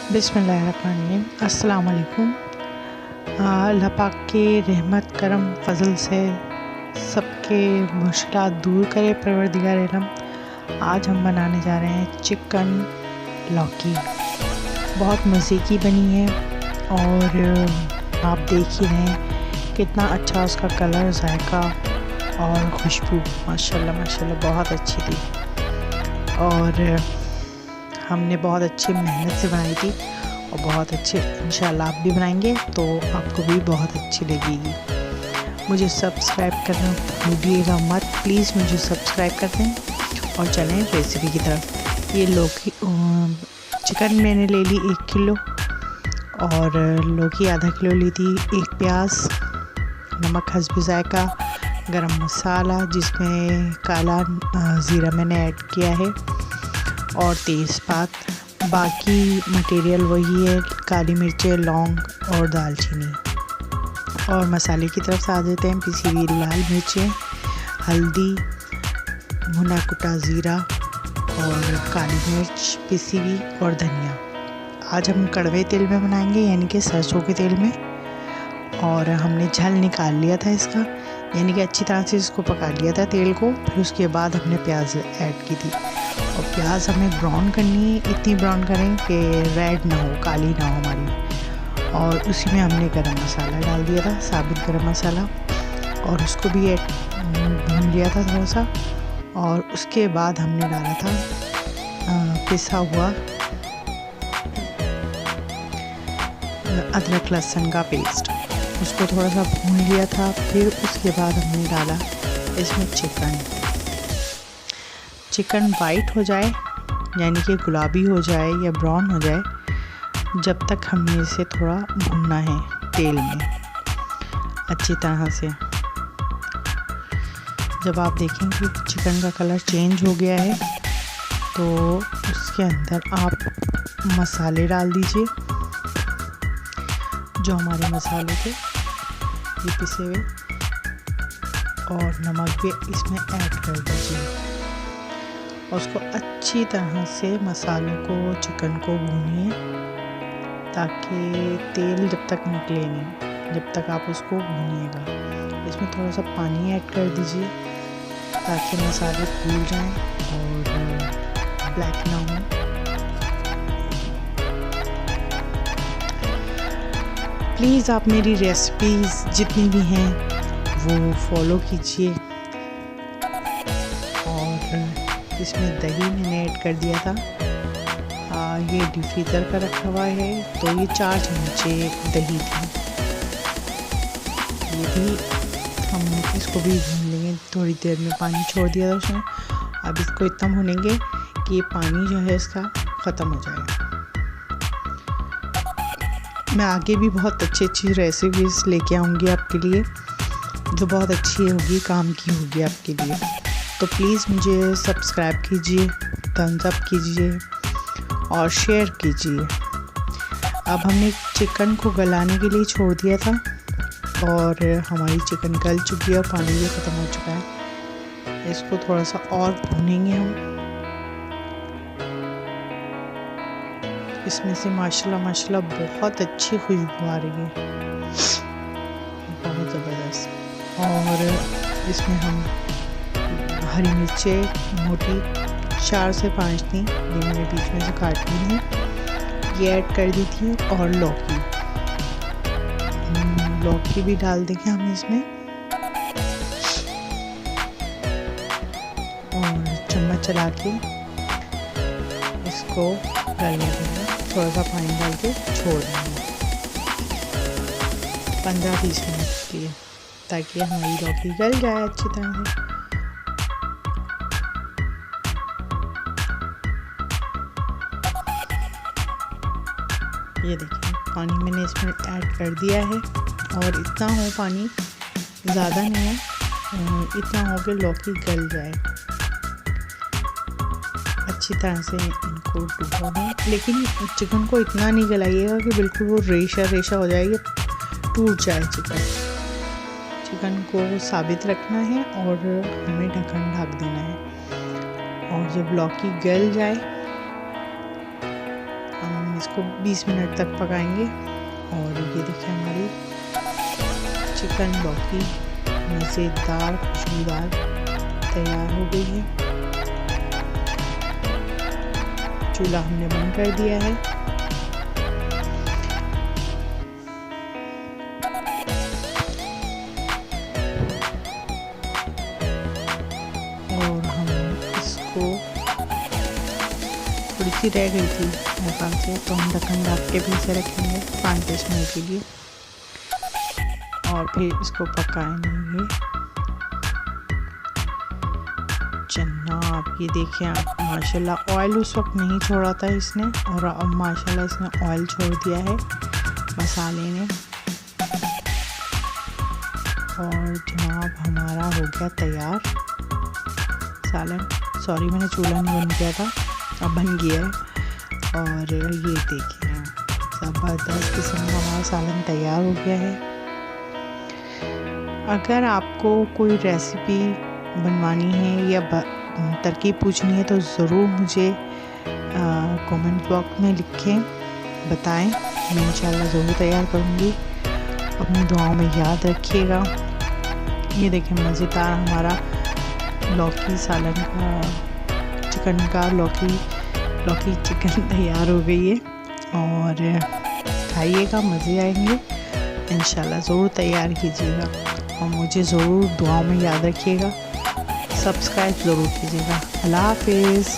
बिस्मिल्लाहिर्रहमानिर्रहीम। अस्सलाम वालेकुम। अल्लाह पाक के रहमत करम फ़ज़ल से सबके मुश्किलात दूर करे परवरदिगार आलम। आज हम बनाने जा रहे हैं चिकन लौकी। बहुत मज़े की बनी है और आप देख ही रहे हैं कितना अच्छा उसका कलर, जायका और खुशबू माशाल्लाह माशाल्लाह बहुत अच्छी थी। और हमने बहुत अच्छी मेहनत से बनाई थी और बहुत अच्छे इंशाल्लाह आप भी बनाएंगे तो आपको भी बहुत अच्छी लगेगी। मुझे सब्सक्राइब करना भूलिएगा मत, प्लीज़ मुझे सब्सक्राइब कर दें और चलें रेसिपी की तरफ। ये लौकी चिकन मैंने ले ली 1 किलो और लौकी आधा किलो ली थी। 1 प्याज, नमक हस्ब जायका, गरम मसाला जिसमें काला ज़ीरा मैंने ऐड किया है और तेज़पात। बाकी मटेरियल वही है, काली मिर्चें, लौंग और दालचीनी। और मसाले की तरफ से आ जाते हैं। पिसी हुई लाल मिर्चें, हल्दी, भुना कुटा ज़ीरा और काली मिर्च पिसी हुई और धनिया। आज हम कड़वे तेल में बनाएंगे यानी कि सरसों के तेल में। और हमने झल निकाल लिया था इसका, यानी कि अच्छी तरह से इसको पका लिया था तेल को। फिर उसके बाद हमने प्याज ऐड की थी और प्याज हमें ब्राउन करनी है, इतनी ब्राउन करें कि रेड ना हो, काली ना हो हमारी। और उसी में हमने गरम मसाला डाल दिया था, साबुत गरम मसाला, और उसको भी भून लिया था थोड़ा सा। और उसके बाद हमने डाला था पिसा हुआ अदरक लहसुन का पेस्ट, उसको थोड़ा सा भून लिया था। फिर उसके बाद हमने डाला इसमें चिकन वाइट हो जाए यानी कि गुलाबी हो जाए या ब्राउन हो जाए, जब तक हमें इसे थोड़ा भूनना है तेल में अच्छी तरह से। जब आप देखें कि चिकन का कलर चेंज हो गया है तो उसके अंदर आप मसाले डाल दीजिए, जो हमारे मसाले थे ये पिसे हुए, और नमक भी इसमें ऐड कर दीजिए। और उसको अच्छी तरह से मसालों को, चिकन को भूनिए ताकि तेल जब तक निकले नहीं, जब तक आप उसको भूनिएगा। इसमें थोड़ा सा पानी ऐड कर दीजिए ताकि मसाले फूल जाएं और ब्लैक ना हो। प्लीज़ आप मेरी रेसिपीज़ जितनी भी हैं वो फॉलो कीजिए। और इसमें दही मैंने ऐड कर दिया था। ये डीप फ्रीज़र का रखा हुआ है तो ये 4 चमचे दही थी। ये भी हम इसको भी भून लेंगे, थोड़ी देर में पानी छोड़ दिया था उसमें। अब इसको इतना भूनेंगे कि ये पानी जो है इसका ख़त्म हो जाए। मैं आगे भी बहुत अच्छी रेसिपीज़ लेके आऊँगी आपके लिए, जो बहुत अच्छी होगी, काम की होगी आपके लिए। तो प्लीज़ मुझे सब्सक्राइब कीजिए, थम्स अप कीजिए और शेयर कीजिए। अब हमने चिकन को गलाने के लिए छोड़ दिया था और हमारी चिकन गल चुकी है और पानी भी ख़त्म हो चुका है। इसको थोड़ा सा और भूनेंगे हम। इसमें से माशाल्लाह माशाल्लाह बहुत अच्छी खुशबू आ रही है, बहुत ज़बरदस्त। और इसमें हम हरी मिर्चें मोटी 4 से 5 थी, ये मैंने बीच में से काट ली है, ये ऐड कर दी थी। और लौकी भी डाल देंगे हम इसमें और चम्मच चला के इसको गलने देंगे। थोड़ा सा पानी डाल के छोड़ देंगे 15-20 मिनट के लिए, ताकि हमारी लौकी गल जाए अच्छी तरह से। ये देखिए पानी मैंने इसमें ऐड कर दिया है और इतना हो, पानी ज़्यादा नहीं है, इतना हो कि लौकी गल जाए अच्छी तरह से। इनको डूबो है, लेकिन चिकन को इतना नहीं गलाइएगा कि बिल्कुल वो रेशा रेशा हो जाए, ये टूट जाए चिकन को साबित रखना है और हमें ढक्कन ढक देना है। और जब लौकी गल जाए हम इसको 20 मिनट तक पकाएंगे। और ये देखिए हमारी चिकन लौकी मज़ेदार खुशबूदार तैयार हो गई है। चूल्हा हमने बंद कर दिया है। और हम इसको थोड़ी सी रह गई थी मेरे पास से, तो हम ढक्कन ढक के भी इसे रखेंगे 5-10 मिनट के लिए और फिर इसको पकाएंगे। जनाब ये देखिए आप, माशाल्लाह ऑयल उस वक्त नहीं छोड़ा था इसने और अब माशाल्लाह इसने ऑयल छोड़ दिया है मसाले ने। और जनाब हमारा हो गया तैयार सालन। सॉरी मैंने चूल्हा नहीं बंद किया था, अब बन गया है। और ये देखिए ज़बरदस्त किस्म का हमारा सालन तैयार हो गया है। अगर आपको कोई रेसिपी बनवानी है या तरकीब पूछनी है तो ज़रूर मुझे कमेंट बॉक्स में लिखें, बताएं, मैं इंशाल्लाह ज़रूर तैयार करूँगी। अपनी दुआओं में याद रखिएगा। ये देखिए मज़ेदार हमारा लौकी सालन का चिकन का लौकी चिकन तैयार हो गई है। और खाइएगा, मज़े आएंगे इंशाल्लाह। ज़रूर तैयार कीजिएगा और मुझे ज़रूर दुआओं में याद रखिएगा। सब्सक्राइब ज़रूर कीजिएगा। अल्लाह हाफिज़।